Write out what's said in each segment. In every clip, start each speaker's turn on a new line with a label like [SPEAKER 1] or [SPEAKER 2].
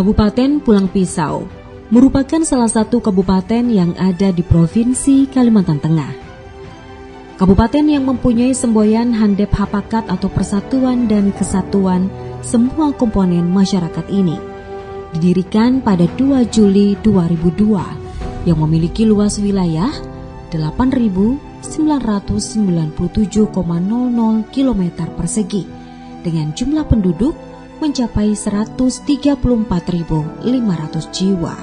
[SPEAKER 1] Kabupaten Pulang Pisau merupakan salah satu kabupaten yang ada di Provinsi Kalimantan Tengah. Kabupaten yang mempunyai semboyan Handep Hapakat atau Persatuan dan Kesatuan semua komponen masyarakat ini, didirikan pada 2 Juli 2002 yang memiliki luas wilayah 8.997,00 km persegi dengan jumlah penduduk mencapai 134.500 jiwa.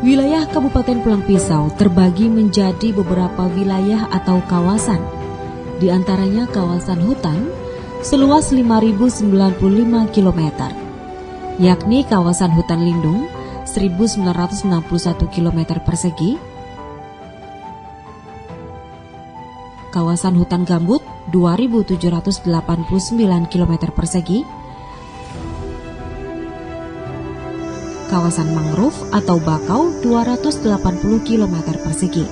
[SPEAKER 1] Wilayah Kabupaten Pulang Pisau terbagi menjadi beberapa wilayah atau kawasan, di antaranya kawasan hutan seluas 5.095 km, yakni kawasan hutan lindung 1.961 km persegi, kawasan hutan gambut 2.789 km persegi, kawasan mangrove atau bakau 280 km persegi,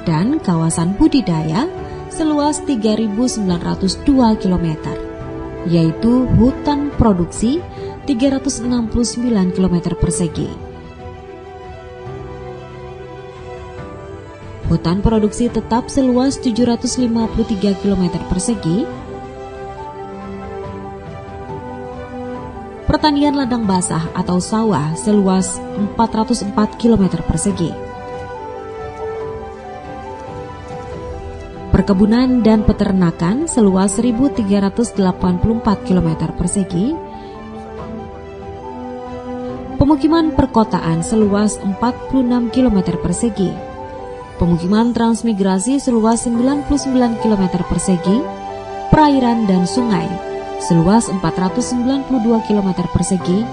[SPEAKER 1] dan kawasan budidaya seluas 3.902 km, yaitu hutan produksi 369 km persegi. Hutan produksi tetap seluas 753 km persegi, pertanian ladang basah atau sawah seluas 404 km persegi, perkebunan dan peternakan seluas 1.384 km persegi, pemukiman perkotaan seluas 46 km persegi, pemukiman transmigrasi seluas 99 km persegi, perairan dan sungai seluas 492 km persegi,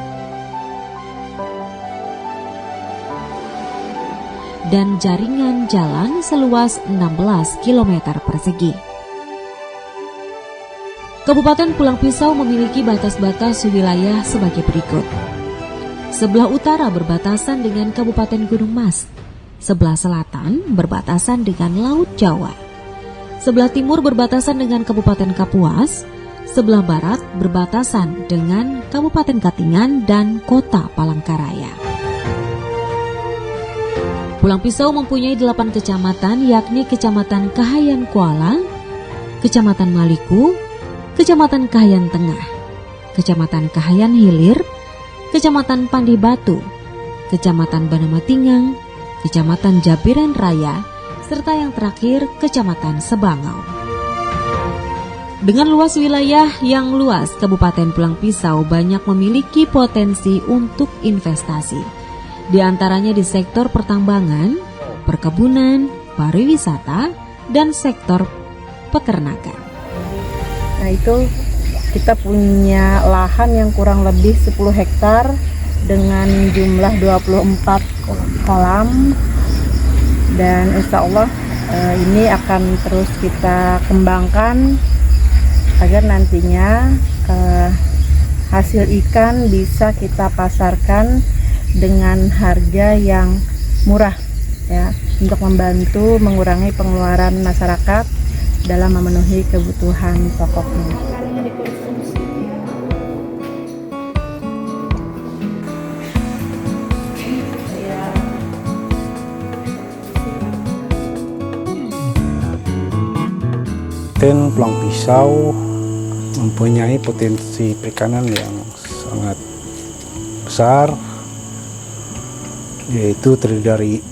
[SPEAKER 1] dan jaringan jalan seluas 16 km persegi. Kabupaten Pulang Pisau memiliki batas-batas wilayah sebagai berikut. Sebelah utara berbatasan dengan Kabupaten Gunung Mas, sebelah selatan berbatasan dengan Laut Jawa, sebelah timur berbatasan dengan Kabupaten Kapuas, sebelah barat berbatasan dengan Kabupaten Katingan dan Kota Palangkaraya. Pulang Pisau mempunyai 8 kecamatan, yakni Kecamatan Kahayan Kuala, Kecamatan Maliku, Kecamatan Kahayan Tengah, Kecamatan Kahayan Hilir, Kecamatan Pandi Batu, Kecamatan Banamatingang, Kecamatan Jabiran Raya, serta yang terakhir Kecamatan Sebangau. Dengan luas wilayah yang luas, Kabupaten Pulang Pisau banyak memiliki potensi untuk investasi, di antaranya di sektor pertambangan, perkebunan, pariwisata, dan sektor peternakan.
[SPEAKER 2] Nah, itu kita punya lahan yang kurang lebih 10 hektar dengan jumlah 24 kolam, dan insya Allah ini akan terus kita kembangkan agar nantinya hasil ikan bisa kita pasarkan dengan harga yang murah, ya, untuk membantu mengurangi pengeluaran masyarakat dalam memenuhi kebutuhan pokoknya.
[SPEAKER 3] Kabupaten Pulang Pisau mempunyai potensi perikanan yang sangat besar, yaitu terdiri dari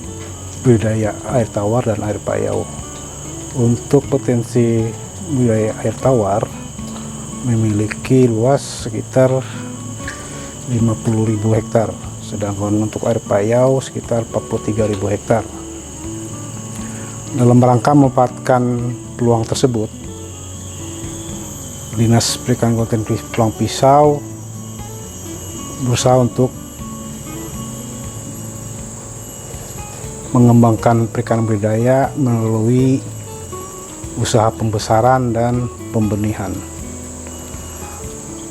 [SPEAKER 3] budidaya air tawar dan air payau. Untuk potensi budidaya air tawar memiliki luas sekitar 50.000 hektar, sedangkan untuk air payau sekitar 43.000 hektar. Dalam rangka memanfaatkan peluang tersebut, Dinas Perikanan Kabupaten Pulang Pisau berusaha untuk mengembangkan perikanan budidaya melalui usaha pembesaran dan pembenihan.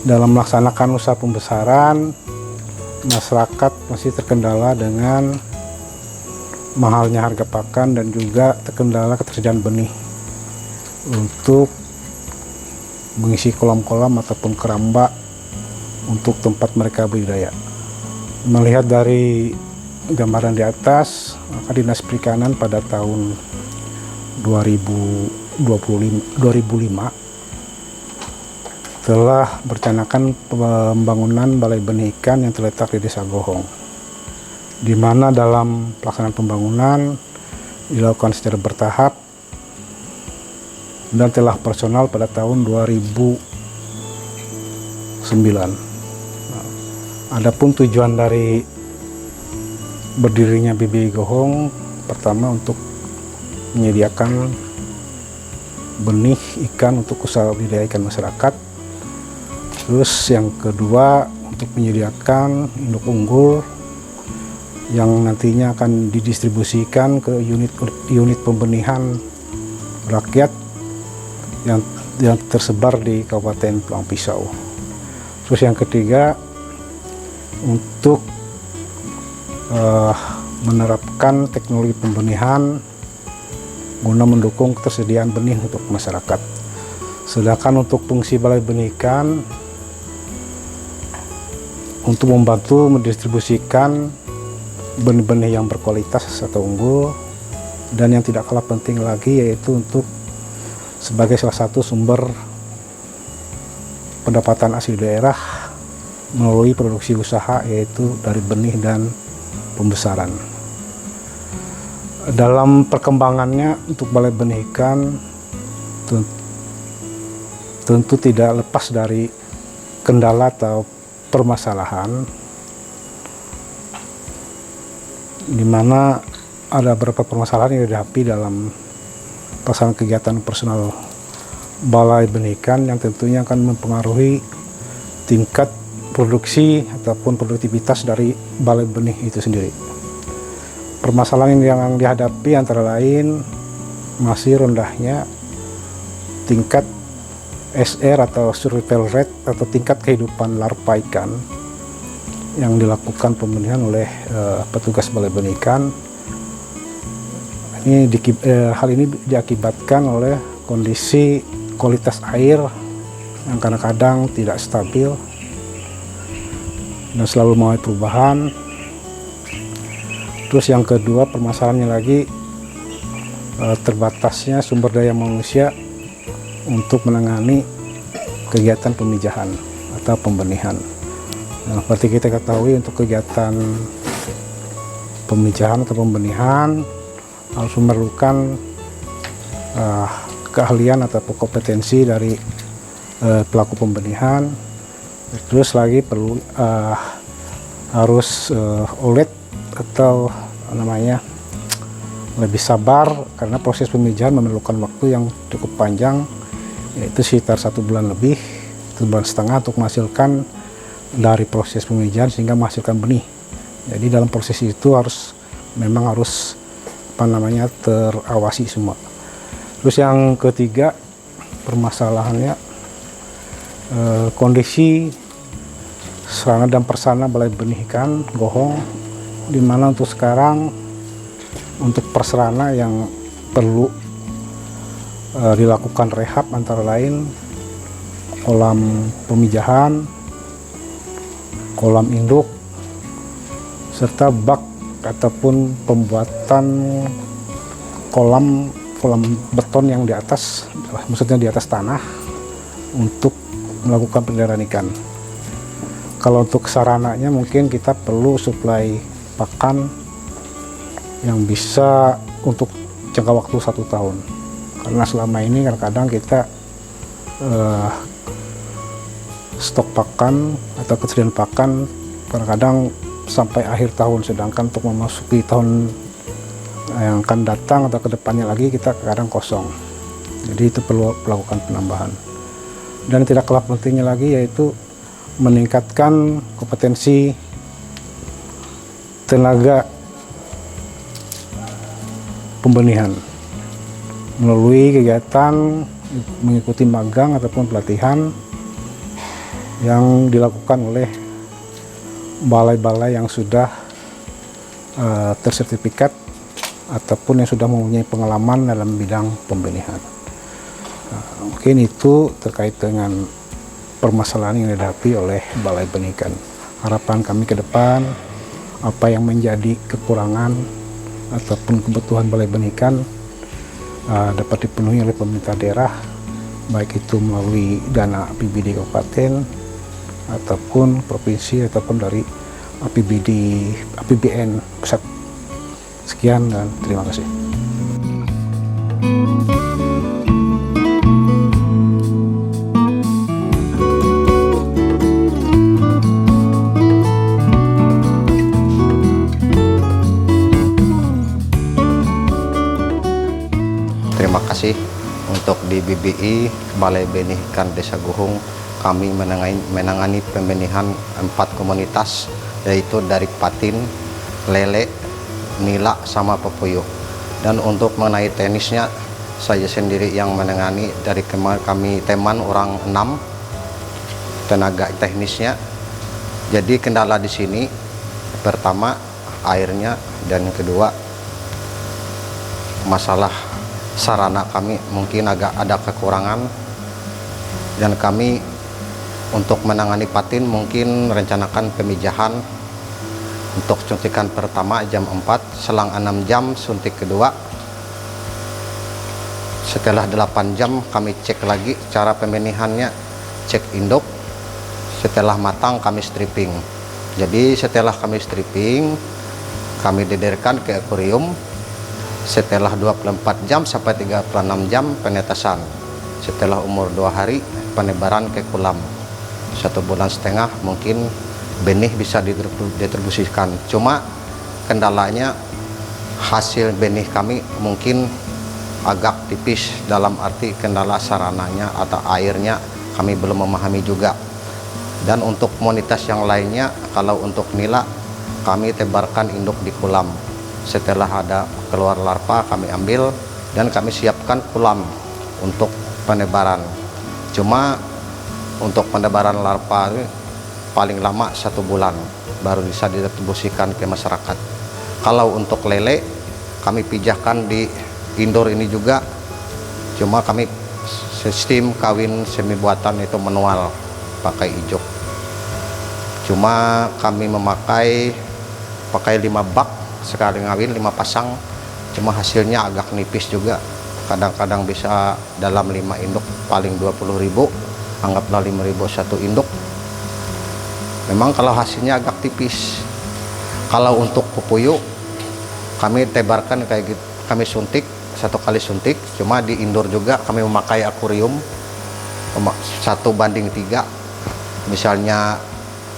[SPEAKER 3] Dalam melaksanakan usaha pembesaran, masyarakat masih terkendala dengan mahalnya harga pakan dan juga terkendala ketersediaan benih untuk mengisi kolam-kolam ataupun keramba untuk tempat mereka budidaya. Melihat dari gambaran di atas, maka Dinas Perikanan pada tahun 2005 telah merencanakan pembangunan balai benih ikan yang terletak di Desa Gohong, di mana dalam pelaksanaan pembangunan dilakukan secara bertahap dan telah operasional pada tahun 2009. Adapun tujuan dari berdirinya BBI Gohong, pertama untuk menyediakan benih ikan untuk usaha budidaya ikan masyarakat. Terus yang kedua untuk menyediakan induk unggul yang nantinya akan didistribusikan ke unit pembenihan rakyat yang tersebar di Kabupaten Pulang Pisau. Terus yang ketiga untuk menerapkan teknologi pembenihan guna mendukung ketersediaan benih untuk masyarakat. Sedangkan untuk fungsi balai benih ikan untuk membantu mendistribusikan benih-benih yang berkualitas atau unggul, dan yang tidak kalah penting lagi yaitu untuk sebagai salah satu sumber pendapatan asli daerah melalui produksi usaha yaitu dari benih dan pembesaran. Dalam perkembangannya untuk balai benih ikan tentu tidak lepas dari kendala atau permasalahan, di mana ada beberapa permasalahan yang dihadapi dalam pelaksanaan kegiatan personal balai benih ikan yang tentunya akan mempengaruhi tingkat produksi ataupun produktivitas dari balai benih itu sendiri. Permasalahan yang dihadapi antara lain masih rendahnya tingkat SR atau survival rate atau tingkat kehidupan larva ikan yang dilakukan pembenihan oleh petugas balai benih ikan. Hal ini diakibatkan oleh kondisi kualitas air yang kadang-kadang tidak stabil dan selalu mengalami perubahan. Terus yang kedua permasalahannya lagi terbatasnya sumber daya manusia untuk menangani kegiatan pemijahan atau pembenihan. Nah, seperti kita ketahui untuk kegiatan pemijahan atau pembenihan harus memerlukan keahlian atau kompetensi dari pelaku pembenihan. Terus lagi perlu harus oled atau namanya lebih sabar karena proses pemijahan memerlukan waktu yang cukup panjang, yaitu sekitar 1 bulan lebih, 1,5 bulan untuk menghasilkan dari proses pemijahan sehingga menghasilkan benih. Jadi dalam proses itu memang harus terawasi semua. Terus yang ketiga permasalahannya kondisi sarana dan prasarana balai benih ikan Gohong, di mana untuk sekarang untuk prasarana yang perlu dilakukan rehab antara lain kolam pemijahan, kolam induk, serta bak ataupun pembuatan kolam beton yang di atas, maksudnya di atas tanah untuk melakukan peliharaan ikan. Kalau untuk sarananya mungkin kita perlu suplai pakan yang bisa untuk jangka waktu 1 tahun. Karena selama ini kadang-kadang kita stok pakan atau ketersediaan pakan kadang-kadang sampai akhir tahun, sedangkan untuk memasuki tahun yang akan datang atau kedepannya lagi kita kadang kosong. Jadi itu perlu melakukan penambahan. Dan tidak kalah pentingnya lagi yaitu meningkatkan kompetensi tenaga pembenihan melalui kegiatan mengikuti magang ataupun pelatihan yang dilakukan oleh balai-balai yang sudah tersertifikat ataupun yang sudah mempunyai pengalaman dalam bidang pembenihan. Mungkin itu terkait dengan permasalahan yang dihadapi oleh Balai Benih Ikan. Harapan kami ke depan, apa yang menjadi kekurangan ataupun kebutuhan Balai Benih Ikan dapat dipenuhi oleh pemerintah daerah, baik itu melalui dana APBD kabupaten ataupun provinsi ataupun dari APBN pusat. Sekian dan terima kasih.
[SPEAKER 4] Terima kasih untuk di BBI Balai Benih Ikan Desa Guhung, kami menangani pembenihan 4 komunitas, yaitu dari patin, lele, nila, sama pepuyuh. Dan untuk mengenai teknisnya, saya sendiri yang menangani. Dari kami teman orang 6 tenaga teknisnya. Jadi kendala di sini pertama airnya, dan kedua masalah sarana kami mungkin agak ada kekurangan, dan kami untuk menangani patin mungkin rencanakan pemijahan untuk suntikan pertama jam 4, selang 6 jam suntik kedua, setelah 8 jam kami cek lagi cara pembenihannya, cek induk, setelah matang kami stripping. Jadi setelah kami stripping, kami dederkan ke akuarium. Setelah 24 jam sampai 36 jam penetasan. Setelah umur 2 hari penebaran ke kolam. 1,5 bulan mungkin benih bisa didistribusikan. Cuma kendalanya hasil benih kami mungkin agak tipis, dalam arti kendala sarananya atau airnya kami belum memahami juga. Dan untuk komunitas yang lainnya, kalau untuk nila kami tebarkan induk di kolam. Setelah ada keluar larva kami ambil dan kami siapkan kolam untuk penebaran. Cuma untuk penebaran larva paling lama 1 bulan baru bisa didistribusikan ke masyarakat. Kalau untuk lele kami pijahkan di indoor ini juga, cuma kami sistem kawin semi buatan itu manual pakai ijuk. Cuma kami pakai 5 bak sekali ngawin 5 pasang, cuma hasilnya agak nipis juga. Kadang-kadang bisa dalam 5 induk paling 20.000, anggaplah 5.000 satu induk. Memang kalau hasilnya agak tipis. Kalau untuk pepuyuh kami tebarkan kayak gitu, kami suntik 1 kali suntik, cuma di indoor juga kami memakai akuarium 1:3. Misalnya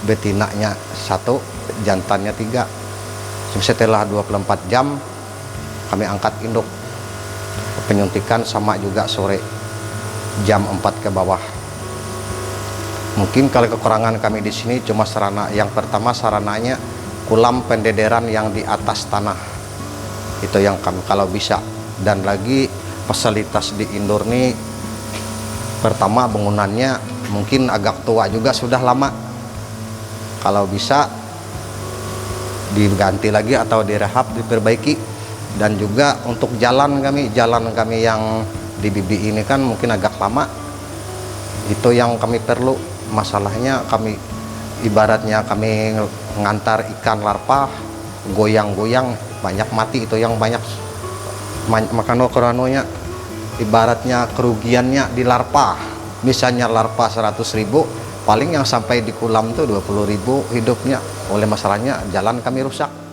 [SPEAKER 4] betinanya 1, jantannya 3. Setelah 24 jam kami angkat induk. Penyuntikan sama juga sore jam 4 ke bawah. Mungkin kalau kekurangan kami di sini cuma sarana. Yang pertama sarananya kolam pendederan yang di atas tanah. Itu yang kami kalau bisa. Dan lagi fasilitas di indoor ini, pertama bangunannya mungkin agak tua juga, sudah lama. Kalau bisa diganti lagi atau direhab, diperbaiki. Dan juga untuk jalan kami yang di BBI ini kan mungkin agak lama, itu yang kami perlu. Masalahnya kami ibaratnya kami ngantar ikan larva goyang-goyang, banyak mati, itu yang banyak makano-koranonya. Ibaratnya kerugiannya di larva, misalnya larva 100.000, paling yang sampai di kolam tuh 20.000 hidupnya. Oleh masalahnya jalan kami rusak.